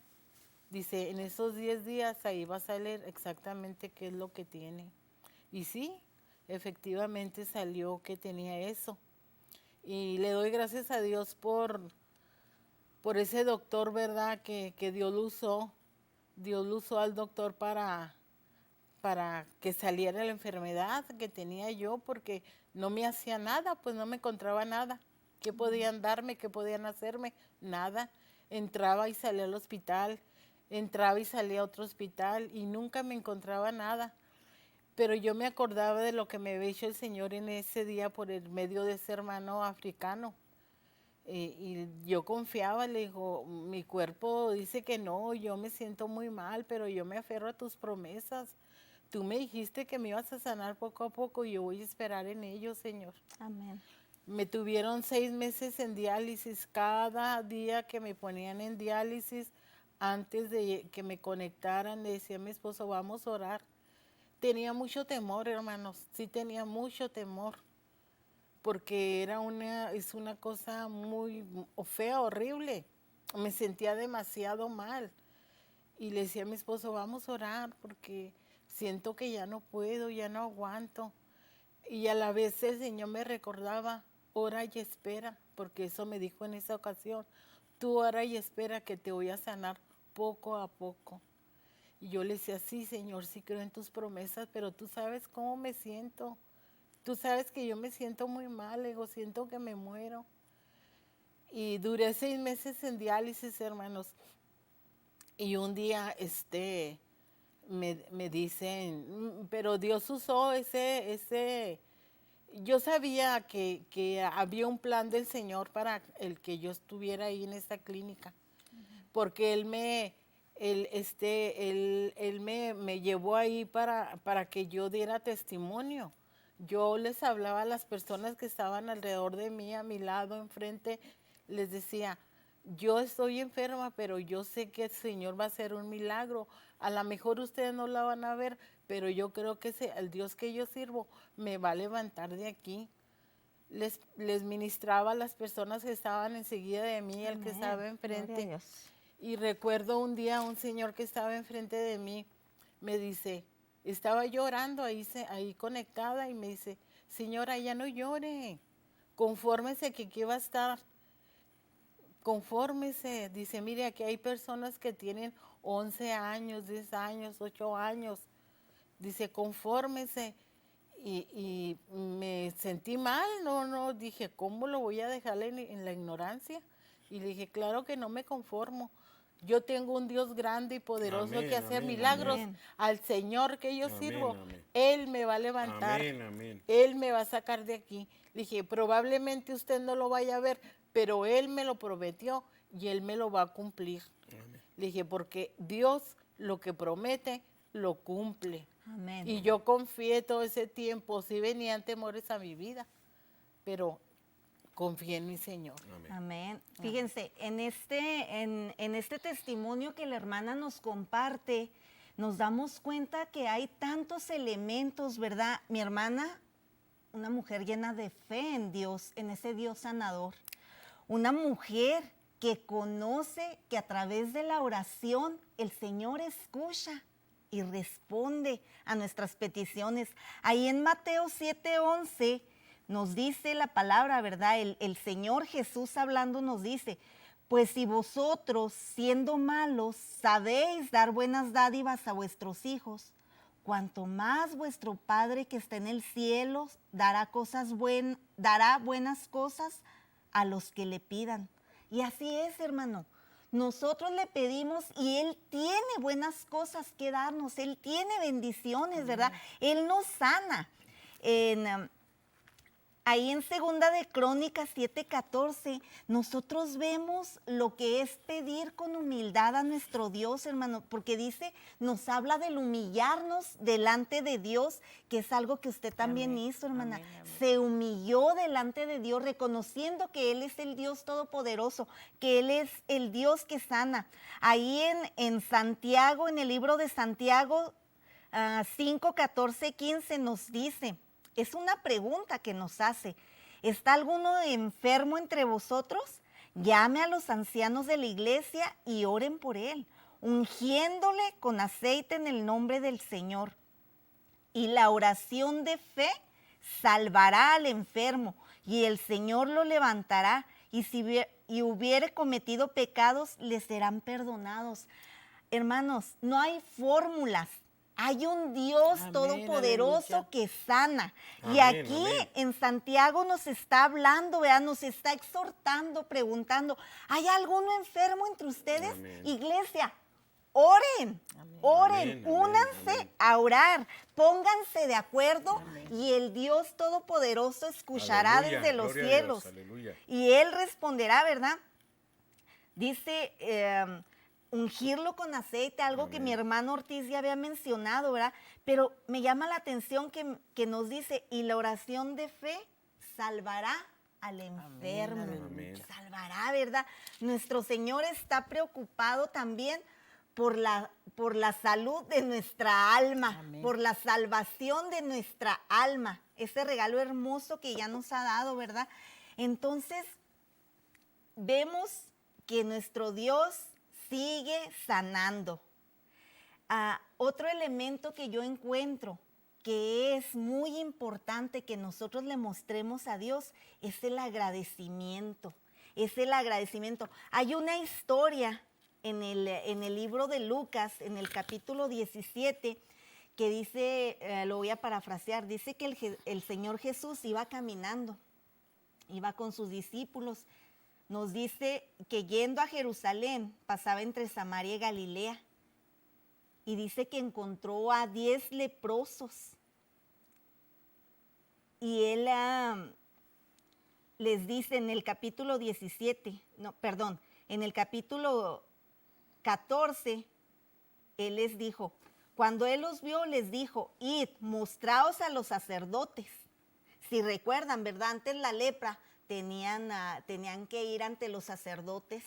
Dice, en esos 10 días ahí va a salir exactamente qué es lo que tiene. Y sí, efectivamente salió que tenía eso. Y le doy gracias a Dios por ese doctor, ¿verdad? Que Dios lo usó. Dios lo usó al doctor para que saliera la enfermedad que tenía yo, porque no me hacía nada, pues no me encontraba nada. ¿Qué podían darme? ¿Qué podían hacerme? Nada. Entraba y salía al hospital, entraba y salía a otro hospital y nunca me encontraba nada. Pero yo me acordaba de lo que me había hecho el Señor en ese día por el medio de ese hermano africano. Y yo confiaba, le digo, mi cuerpo dice que no, yo me siento muy mal, pero yo me aferro a tus promesas. Tú me dijiste que me ibas a sanar poco a poco y yo voy a esperar en ello, Señor. Amén. Me tuvieron 6 meses en diálisis. Cada día que me ponían en diálisis, antes de que me conectaran, le decía a mi esposo, vamos a orar. Tenía mucho temor, hermanos, sí tenía mucho temor, porque es una cosa muy fea, horrible. Me sentía demasiado mal. Y le decía a mi esposo, vamos a orar, porque siento que ya no puedo, ya no aguanto. Y a la vez el Señor me recordaba, ora y espera, porque eso me dijo en esa ocasión, tú ora y espera que te voy a sanar poco a poco. Y yo le decía, sí, Señor, sí creo en tus promesas, pero tú sabes cómo me siento. Tú sabes que yo me siento muy mal, le digo, siento que me muero. Y duré 6 meses en diálisis, hermanos. Y un día me dicen, pero Dios usó yo sabía que había un plan del Señor para el que yo estuviera ahí en esta clínica, porque Él me llevó ahí para que yo diera testimonio. Yo les hablaba a las personas que estaban alrededor de mí, a mi lado, enfrente, les decía, yo estoy enferma, pero yo sé que el Señor va a hacer un milagro. A lo mejor ustedes no la van a ver, pero yo creo que el Dios que yo sirvo me va a levantar de aquí. Les ministraba a las personas que estaban enseguida de mí, el que estaba enfrente. Y recuerdo un día un señor que estaba enfrente de mí, me dice, estaba llorando ahí conectada y me dice, señora, ya no llore, confórmese que aquí va a estar. Confórmese, dice, mire, aquí hay personas que tienen 11 años, 10 años, 8 años. Dice, confórmese. Y me sentí mal, no, dije, ¿cómo lo voy a dejar en la ignorancia? Y le dije, claro que no me conformo. Yo tengo un Dios grande y poderoso Amén, que hacer amén, milagros. amén. Al Señor que yo Amén, sirvo, amén. Él me va a levantar. Amén, amén. Él me va a sacar de aquí. Le dije, probablemente usted no lo vaya a ver, pero Él me lo prometió y Él me lo va a cumplir. Amén. Le dije, porque Dios lo que promete, lo cumple. Amén. Y yo confié todo ese tiempo, sí venían temores a mi vida, pero confié en mi Señor. Amén. Amén. Fíjense, en este testimonio que la hermana nos comparte, nos damos cuenta que hay tantos elementos, ¿verdad? Mi hermana, una mujer llena de fe en Dios, en ese Dios sanador. Una mujer que conoce que a través de la oración el Señor escucha y responde a nuestras peticiones. Ahí en Mateo 7:11 nos dice la palabra, ¿verdad? El Señor Jesús hablando nos dice, Pues si vosotros, siendo malos, sabéis dar buenas dádivas a vuestros hijos, cuanto más vuestro Padre que está en el cielo dará buenas cosas a los que le pidan. Y así es, hermano. Nosotros le pedimos y Él tiene buenas cosas que darnos. Él tiene bendiciones, ¿verdad? Él nos sana. Ahí en Segunda de Crónicas 7:14, nosotros vemos lo que es pedir con humildad a nuestro Dios, hermano, porque dice, nos habla del humillarnos delante de Dios, que es algo que usted también hizo, hermana. Amén. Se humilló delante de Dios, reconociendo que Él es el Dios todopoderoso, que Él es el Dios que sana. Ahí en Santiago, en el libro de Santiago 5, 14, 15 nos dice, es una pregunta que nos hace, ¿está alguno enfermo entre vosotros? Llame a los ancianos de la iglesia y oren por él, ungiéndole con aceite en el nombre del Señor. Y la oración de fe salvará al enfermo y el Señor lo levantará, y si hubiere cometido pecados, le serán perdonados. Hermanos, no hay fórmulas. Hay un Dios Amén, todopoderoso aleluya. que sana. Y Amén, aquí amén. en Santiago nos está hablando, ¿verdad? Nos está exhortando, preguntando, ¿hay alguno enfermo entre ustedes? Amén. Iglesia, oren, oren, Amén, amén, únanse amén. a orar, pónganse de acuerdo y el Dios todopoderoso escuchará Aleluya, desde los gloria a Dios, cielos. aleluya. Y Él responderá, ¿verdad? Dice, ungirlo con aceite, algo que mi hermano Ortiz ya había mencionado, ¿verdad? Pero me llama la atención que nos dice, y la oración de fe salvará al enfermo. Amén. Salvará, ¿verdad? Nuestro Señor está preocupado también por la salud de nuestra alma, Amén. por la salvación de nuestra alma. Ese regalo hermoso que ya nos ha dado, ¿verdad? Entonces, vemos que nuestro Dios sigue sanando. Otro elemento que yo encuentro que es muy importante que nosotros le mostremos a Dios es el agradecimiento. Es el agradecimiento. Hay una historia en el libro de Lucas, en el capítulo 17, que dice, lo voy a parafrasear, dice que el Señor Jesús iba caminando, iba con sus discípulos. Nos dice que yendo a Jerusalén, pasaba entre Samaria y Galilea. Y dice que encontró a 10 leprosos. Y él les dice en el capítulo 17, no, perdón, en el capítulo 14, él les dijo, cuando él los vio, les dijo, id, mostraos a los sacerdotes. Si recuerdan, ¿verdad? Antes la lepra tenían que ir ante los sacerdotes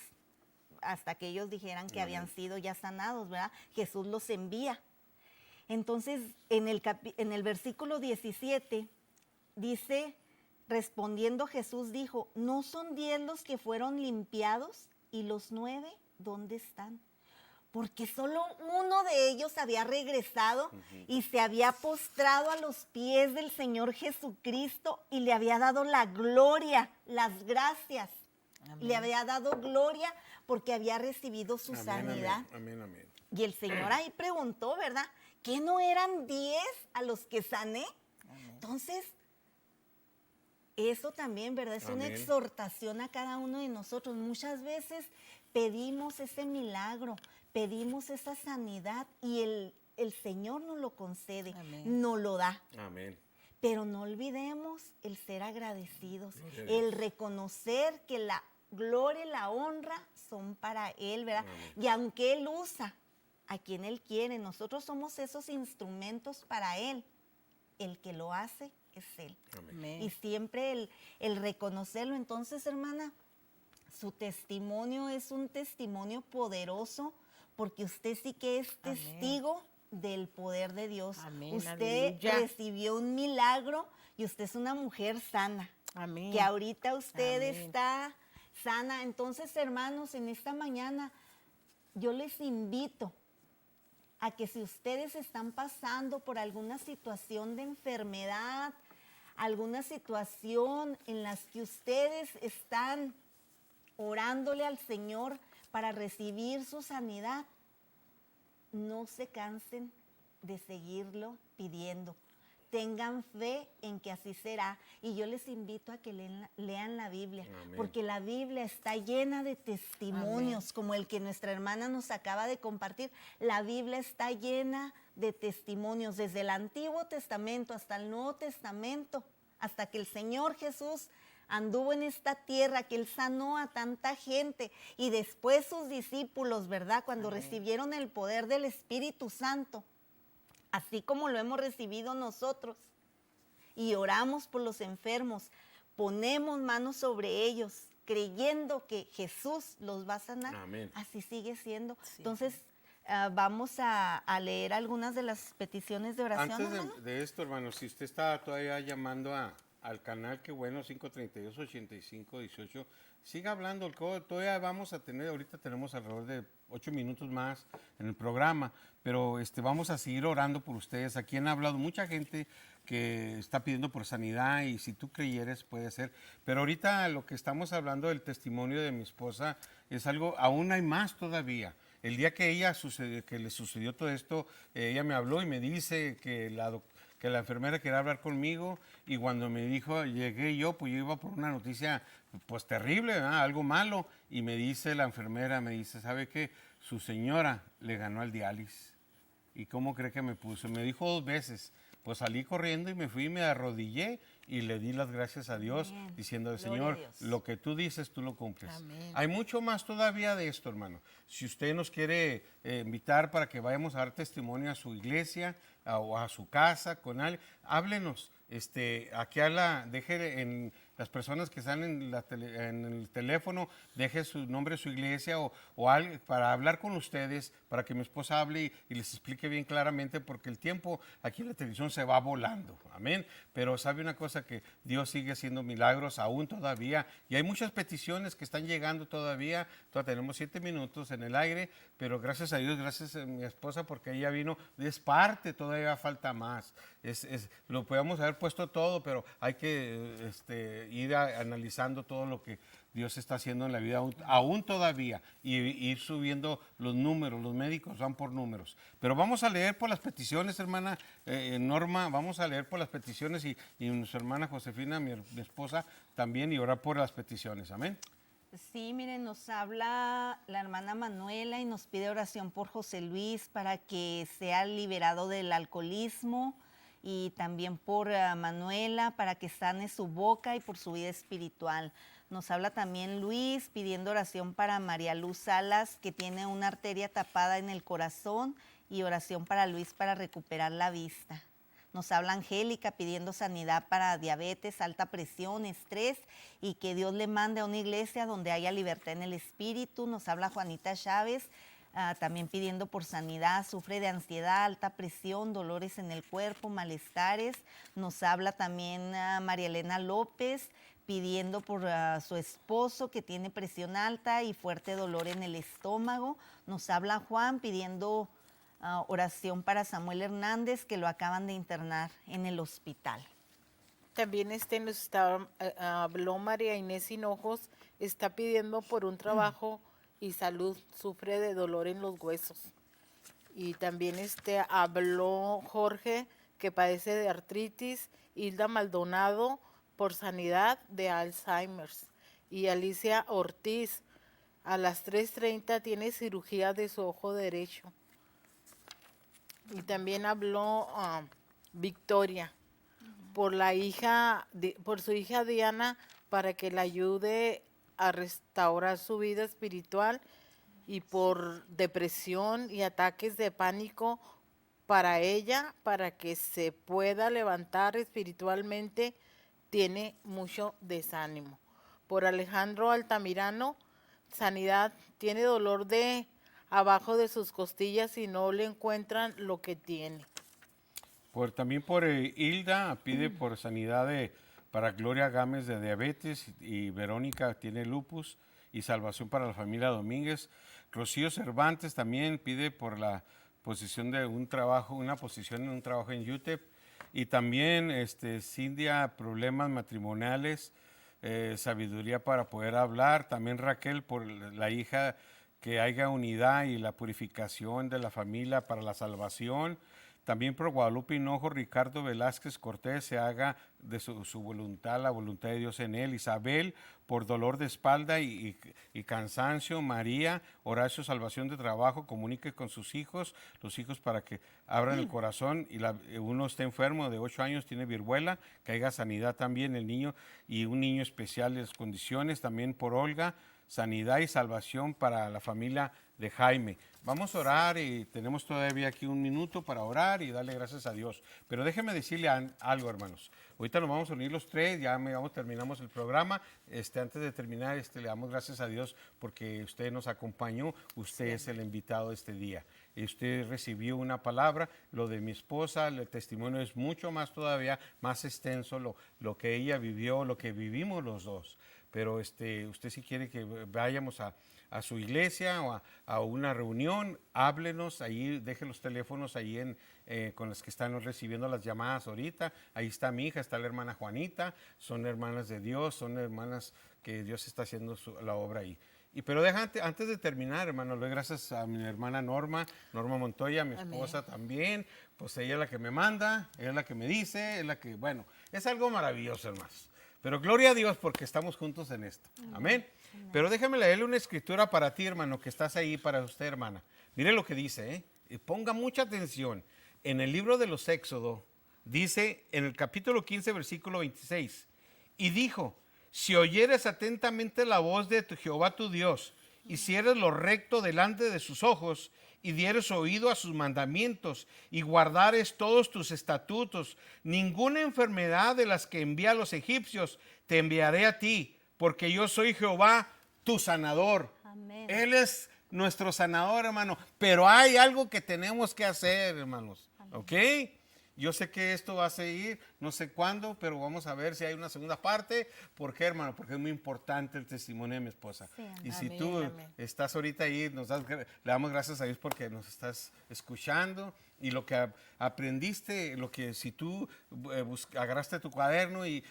hasta que ellos dijeran que habían sido ya sanados, ¿verdad? Jesús los envía. Entonces, en el versículo 17 dice, respondiendo Jesús dijo, ¿no son 10 los que fueron limpiados? ¿Y los 9 dónde están? Porque solo uno de ellos había regresado y se había postrado a los pies del Señor Jesucristo y le había dado la gloria, las gracias. Amén. Le había dado gloria porque había recibido su sanidad. Amén, amén. Y el Señor ahí preguntó, ¿verdad? ¿Que no eran 10 a los que sané? Amén. Entonces, eso también, ¿verdad? Es una exhortación a cada uno de nosotros. Muchas veces pedimos ese milagro, pedimos esa sanidad y el Señor nos lo concede, nos lo da. Amén. Pero no olvidemos el ser agradecidos, el reconocer que la gloria y la honra son para Él, ¿verdad? Amén. Y aunque Él usa a quien Él quiere, nosotros somos esos instrumentos para Él. El que lo hace es Él. Amén. Y siempre el reconocerlo. Entonces, hermana, su testimonio es un testimonio poderoso porque usted sí que es testigo del poder de Dios. Amén. Usted recibió un milagro y usted es una mujer sana. Amén. Que ahorita usted está sana. Entonces, hermanos, en esta mañana yo les invito a que si ustedes están pasando por alguna situación de enfermedad, alguna situación en las que ustedes están orándole al Señor para recibir su sanidad, no se cansen de seguirlo pidiendo. Tengan fe en que así será. Y yo les invito a que lean la Biblia, Amén. porque la Biblia está llena de testimonios, como el que nuestra hermana nos acaba de compartir. La Biblia está llena de testimonios, desde el Antiguo Testamento hasta el Nuevo Testamento, hasta que el Señor Jesús anduvo en esta tierra, que Él sanó a tanta gente. Y después sus discípulos, ¿verdad? Cuando recibieron el poder del Espíritu Santo, así como lo hemos recibido nosotros, y oramos por los enfermos, ponemos manos sobre ellos, creyendo que Jesús los va a sanar. Amén. Así sigue siendo. Sí. Entonces, vamos a leer algunas de las peticiones de oración. Antes hermano. de esto, hermano, si usted está todavía llamando al canal, qué bueno, 532-8518, siga hablando, todavía vamos a tener, ahorita tenemos alrededor de 8 minutos más en el programa, pero vamos a seguir orando por ustedes. Aquí han hablado mucha gente que está pidiendo por sanidad y si tú creyeres puede ser, pero ahorita lo que estamos hablando del testimonio de mi esposa es algo, aún hay más todavía. El día que que le sucedió todo esto, ella me habló y me dice que la enfermera quería hablar conmigo y cuando me dijo, llegué yo, pues yo iba por una noticia pues terrible, ¿verdad? Algo malo, y me dice la enfermera, me dice, ¿sabe qué? Su señora le ganó al diálisis. ¿Y cómo cree que me puso? Me dijo 2 veces. Pues salí corriendo y me fui, me arrodillé y le di las gracias a Dios, Amén. diciendo, Gloria Señor, a Dios. lo que tú dices, tú lo cumples. Amén. Hay mucho más todavía de esto, hermano. Si usted nos quiere invitar para que vayamos a dar testimonio a su iglesia o a su casa, con alguien, háblenos. Aquí deje en las personas que están en el teléfono, deje su nombre, su iglesia o algo para hablar con ustedes, para que mi esposa hable y les explique bien claramente, porque el tiempo aquí en la televisión se va volando, amén. Pero sabe una cosa, que Dios sigue haciendo milagros aún todavía, y hay muchas peticiones que están llegando todavía tenemos 7 minutos en el aire, pero gracias a Dios, gracias a mi esposa, porque ella vino, es parte, todavía falta más. Lo podemos haber puesto todo, pero hay que ir analizando todo lo que Dios está haciendo en la vida aún todavía y ir subiendo los números. Los médicos van por números. Pero vamos a leer por las peticiones, hermana Norma, vamos a leer por las peticiones y nuestra hermana Josefina, mi esposa, también, y orar por las peticiones. Amén. Sí, miren, nos habla la hermana Manuela y nos pide oración por José Luis para que sea liberado del alcoholismo, y también por Manuela para que sane su boca y por su vida espiritual. Nos habla también Luis pidiendo oración para María Luz Salas, que tiene una arteria tapada en el corazón, y oración para Luis para recuperar la vista. Nos habla Angélica pidiendo sanidad para diabetes, alta presión, estrés, y que Dios le mande a una iglesia donde haya libertad en el espíritu. Nos habla Juanita Chávez, también pidiendo por sanidad, sufre de ansiedad, alta presión, dolores en el cuerpo, malestares. Nos habla también María Elena López, pidiendo por su esposo, que tiene presión alta y fuerte dolor en el estómago. Nos habla Juan pidiendo oración para Samuel Hernández, que lo acaban de internar en el hospital. También habló María Inés Hinojos, está pidiendo por un trabajo y salud, sufre de dolor en los huesos. Y también habló Jorge, que padece de artritis, Hilda Maldonado por sanidad de Alzheimer's, y Alicia Ortiz a las 3:30 tiene cirugía de su ojo derecho. Y también habló Victoria por su hija Diana, para que la ayude a restaurar su vida espiritual, y por depresión y ataques de pánico para ella, para que se pueda levantar espiritualmente. Tiene mucho desánimo. Por Alejandro Altamirano, sanidad, tiene dolor abajo de sus costillas y no le encuentran lo que tiene. También por Hilda pide por sanidad para Gloria Gámez de diabetes, y Verónica tiene lupus, y salvación para la familia Domínguez. Rocío Cervantes también pide por la posición de una posición en un trabajo en UTEP, y también Cindia, problemas matrimoniales, sabiduría para poder hablar. También Raquel por la hija, que haya unidad y la purificación de la familia para la salvación. También por Guadalupe Hinojo, Ricardo Velázquez Cortés, se haga de su voluntad, la voluntad de Dios en él. Isabel, por dolor de espalda y cansancio. María, Horacio, salvación de trabajo, comunique con sus hijos, los hijos para que abran el corazón. Y uno está enfermo de 8 años, tiene viruela, que haya sanidad también el niño, y un niño especial en las condiciones. También por Olga, sanidad y salvación para la familia de Jaime. Vamos a orar y tenemos todavía aquí un minuto para orar y darle gracias a Dios. Pero déjeme decirle algo, hermanos. Ahorita nos vamos a unir los tres, terminamos el programa. Antes de terminar, le damos gracias a Dios porque usted nos acompañó, usted es el invitado de este día. Y usted recibió una palabra, lo de mi esposa, el testimonio es mucho más todavía, más extenso, lo que ella vivió, lo que vivimos los dos. Pero usted si quiere que vayamos a su iglesia o a una reunión, háblenos, ahí deje los teléfonos ahí con los que están recibiendo las llamadas ahorita. Ahí está mi hija, está la hermana Juanita, son hermanas de Dios, son hermanas que Dios está haciendo la obra ahí. Pero antes de terminar, hermano, le doy gracias a mi hermana Norma Montoya, mi esposa. Amén. También, pues ella es la que me manda, ella es la que me dice, es la que, bueno, es algo maravilloso, hermanos. Pero gloria a Dios porque estamos juntos en esto. Amén. Amén. Pero déjame leerle una escritura para ti, hermano, que estás ahí, para usted, hermana. Mire lo que dice, y ponga mucha atención. En el libro de los Éxodos, dice en el capítulo 15, versículo 26, y dijo, si oyeres atentamente la voz de Jehová tu Dios, hicieres lo recto delante de sus ojos, y dieres oído a sus mandamientos, y guardares todos tus estatutos, ninguna enfermedad de las que envía a los egipcios te enviaré a ti, porque yo soy Jehová, tu sanador. Amén. Él es nuestro sanador, hermano, pero hay algo que tenemos que hacer, hermanos. Amén. ¿Ok? Yo sé que esto va a seguir, no sé cuándo, pero vamos a ver si hay una segunda parte. ¿Por qué, hermano? Porque es muy importante el testimonio de mi esposa. Sí, y si tú estás ahorita ahí, le damos gracias a Dios porque nos estás escuchando. Y lo que aprendiste, si tú agarraste tu cuaderno y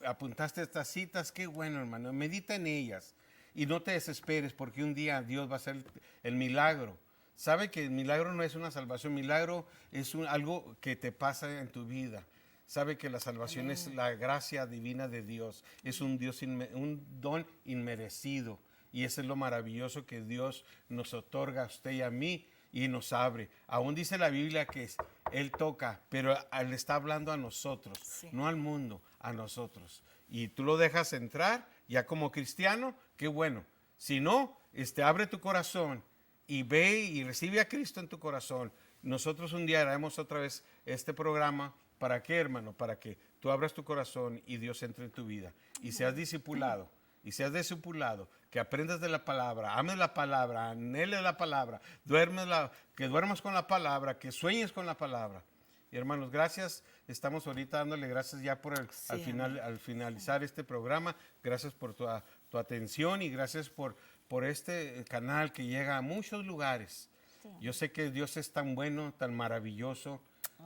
apuntaste estas citas, qué bueno, hermano. Medita en ellas y no te desesperes porque un día Dios va a hacer el milagro. Sabe que el milagro no es una salvación, milagro es algo que te pasa en tu vida. Sabe que la salvación es la gracia divina de Dios, es un don inmerecido. Y eso es lo maravilloso que Dios nos otorga a usted y a mí y nos abre. Aún dice la Biblia que Él toca, pero Él está hablando a nosotros, sí. No al mundo, a nosotros. Y tú lo dejas entrar, ya como cristiano, qué bueno. Si no, abre tu corazón y ve y recibe a Cristo en tu corazón. Nosotros un día haremos otra vez este programa. ¿Para qué, hermano? Para que tú abras tu corazón y Dios entre en tu vida. Y seas discipulado. Que aprendas de la palabra, ames la palabra, anheles la palabra, que duermas con la palabra, que sueñes con la palabra. Y hermanos, gracias. Estamos ahorita dándole gracias ya al finalizar este programa. Gracias por tu atención y gracias por este canal que llega a muchos lugares. Sí. Yo sé que Dios es tan bueno, tan maravilloso,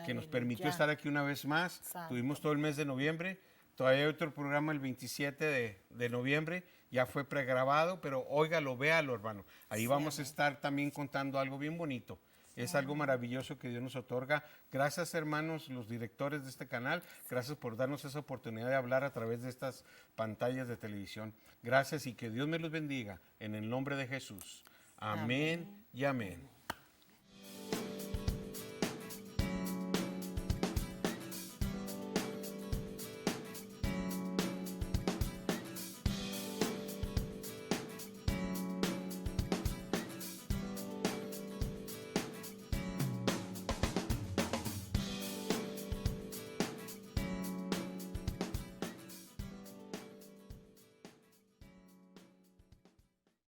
que nos permitió estar aquí una vez más. Santo. Tuvimos todo el mes de noviembre. Todavía hay otro programa el 27 de noviembre. Ya fue pregrabado, pero óigalo, véalo, hermano. Ahí vamos a estar también contando algo bien bonito. Es algo maravilloso que Dios nos otorga. Gracias, hermanos, los directores de este canal. Gracias por darnos esa oportunidad de hablar a través de estas pantallas de televisión. Gracias y que Dios me los bendiga en el nombre de Jesús. Amén y amén.